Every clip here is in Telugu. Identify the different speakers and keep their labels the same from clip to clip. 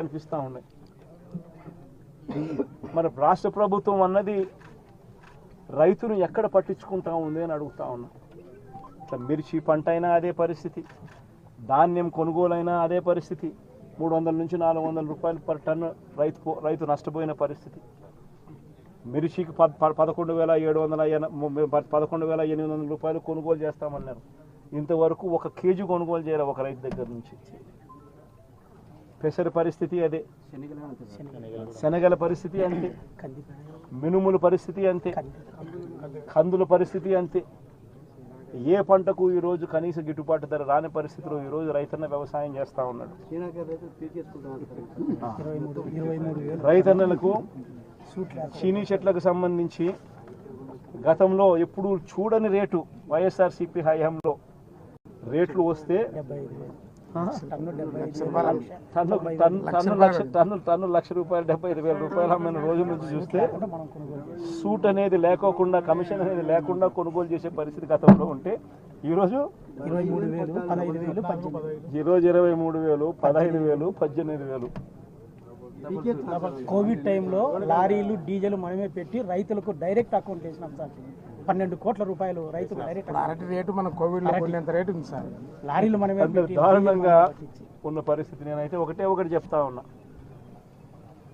Speaker 1: కనిపిస్తూ ఉన్నాయి. మరి రాష్ట్ర ప్రభుత్వం అన్నది రైతును ఎక్కడ పట్టించుకుంటా ఉంది అని అడుగుతా ఉన్నా. మిర్చి పంట అయినా అదే పరిస్థితి, ధాన్యం కొనుగోలైనా అదే పరిస్థితి. 300 నుంచి 400 రూపాయలు పర్ టన్ను రైతు నష్టపోయిన పరిస్థితి. మిర్చికి 11,800 రూపాయలు కొనుగోలు చేస్తామన్నారు. ఇంతవరకు ఒక కేజీ కొనుగోలు చేయాలి ఒక రైతు దగ్గర నుంచి. పెసర పరిస్థితి అదే, శనగల పరిస్థితి అంతే, మినుముల పరిస్థితి అంతే, కందుల పరిస్థితి అంతే. ఏ పంటకు ఈరోజు కనీస గిట్టుబాటు ధర రాని పరిస్థితిలో ఈరోజు రైతన్న వ్యవసాయం చేస్తూ ఉన్నాడు. రైతన్నలకు చీనీ చెట్లకు సంబంధించి గతంలో ఎప్పుడూ చూడని రేటు వైఎస్ఆర్సీపీ హయాంలో రేట్లు వస్తే టన్ను లక్ష రూపాయలు 75,000 రూపాయలు అమ్మిన రోజు నుంచి చూస్తే సూట్ అనేది లేకోకుండా, కమిషన్ అనేది లేకుండా కొనుగోలు చేసే పరిస్థితి గతంలో ఉంటే ఈరోజు 23,000, 15,000, 18,000.
Speaker 2: కోవిడ్ టైంలో లారీలు డీజిల్ మనమే పెట్టి రైతులకు డైరెక్ట్ అకౌంట్ వేసినాం సార్. 12 కోట్ల రూపాయలు రైతులు డైరెక్ట్ రేటు మన కోవిడ్ రేటు ఉంది సార్. లారీలు మనమే
Speaker 1: దారుణంగా ఉన్న పరిస్థితి. నేనైతే ఒకటి చెప్తా ఉన్నా,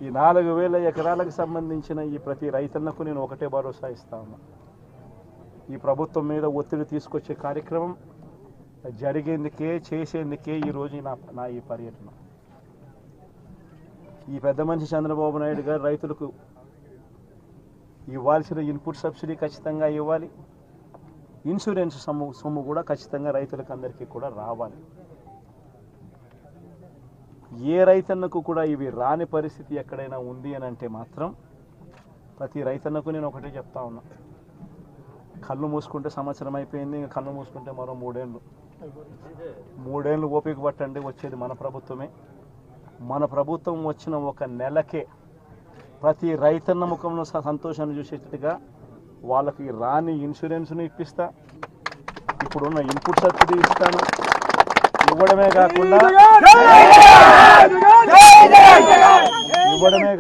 Speaker 1: ఈ 4,000 ఎకరాలకు సంబంధించిన ఈ ప్రతి రైతన్నకు నేను ఒకటే భరోసా ఇస్తా ఉన్నా. ఈ ప్రభుత్వం మీద ఒత్తిడి తీసుకొచ్చే కార్యక్రమం జరిగేందుకే, చేసేందుకే ఈరోజు నా ఈ పర్యటన. ఈ పెద్ద మనిషి చంద్రబాబు నాయుడు గారు రైతులకు ఇవ్వాల్సిన ఇన్పుట్ సబ్సిడీ ఖచ్చితంగా ఇవ్వాలి, ఇన్సూరెన్స్ సొమ్ము కూడా ఖచ్చితంగా రైతులకు అందరికీ కూడా రావాలి. ఏ రైతన్నకు కూడా ఇవి రాని పరిస్థితి ఎక్కడైనా ఉంది అని అంటే మాత్రం ప్రతి రైతన్నకు నేను ఒకటే చెప్తా ఉన్నా, కళ్ళు మూసుకుంటే సంవత్సరం అయిపోయింది, ఇంకా కళ్ళు మూసుకుంటే మరో 3 ఏళ్ళు ఓపిక పట్టండి. వచ్చేది మన ప్రభుత్వమే. మన ప్రభుత్వం వచ్చిన ఒక నెలకే ప్రతి రైతన్న ముఖంలో సంతోషాన్ని చూసేటట్టుగా వాళ్ళకి రాని ఇన్సూరెన్స్ను ఇప్పిస్తా, ఇప్పుడున్న ఇన్పుట్ సబ్సిడీ ఇస్తాను. ఇవ్వడమే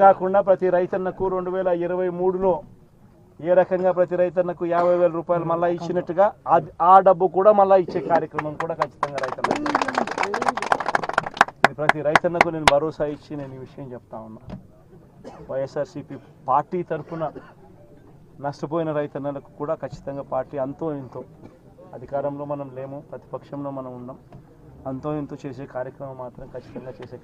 Speaker 1: కాకుండా ప్రతి రైతన్నకు 2023లో ఏ రకంగా ప్రతి రైతన్నకు 50,000 రూపాయలు మళ్ళీ ఇచ్చినట్టుగా ఆ డబ్బు కూడా మళ్ళీ ఇచ్చే కార్యక్రమం కూడా ఖచ్చితంగా రైతన్న ప్రతి రైతన్నకు నేను భరోసా ఇచ్చి నేను ఈ విషయం చెప్తా ఉన్నా. వైఎస్ఆర్సీపీ పార్టీ తరఫున నష్టపోయిన రైతన్నలకు కూడా ఖచ్చితంగా పార్టీ అంతో ఇంతో, అధికారంలో మనం లేము, ప్రతిపక్షంలో మనం ఉన్నాం, అంతో ఇంతో చేసే కార్యక్రమం మాత్రం ఖచ్చితంగా చేస్తాం.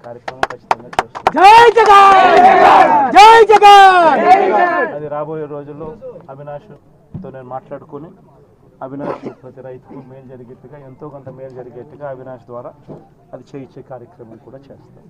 Speaker 1: అది రాబోయే రోజుల్లో అవినాష్తో నేను మాట్లాడుకుని అవినాష్ ప్రతి రైతుకు మేలు జరిగేట్టుగా, ఎంతో కొంత మేలు జరిగేట్టుగా అవినాష్ ద్వారా అది చేయించే కార్యక్రమం కూడా చేస్తాం.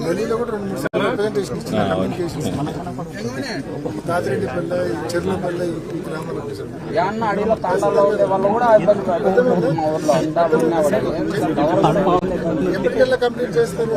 Speaker 3: ఢిల్లీలో కూడా 2-3 సార్లు రిప్రజెంటేషన్ ఇచ్చిన కమ్యూనికేషన్ తాతిరెడ్డిపల్లె చెర్లపల్లె ఈ గ్రామాలకు వచ్చారు.
Speaker 4: అడవిలో తాండాల్లో ఉండే వాళ్ళు కూడా ఇబ్బంది పడుతున్నారు. మా ఊర్లో అంతా
Speaker 3: ఎప్పటికెళ్ళ కంప్లీట్ చేస్తారు.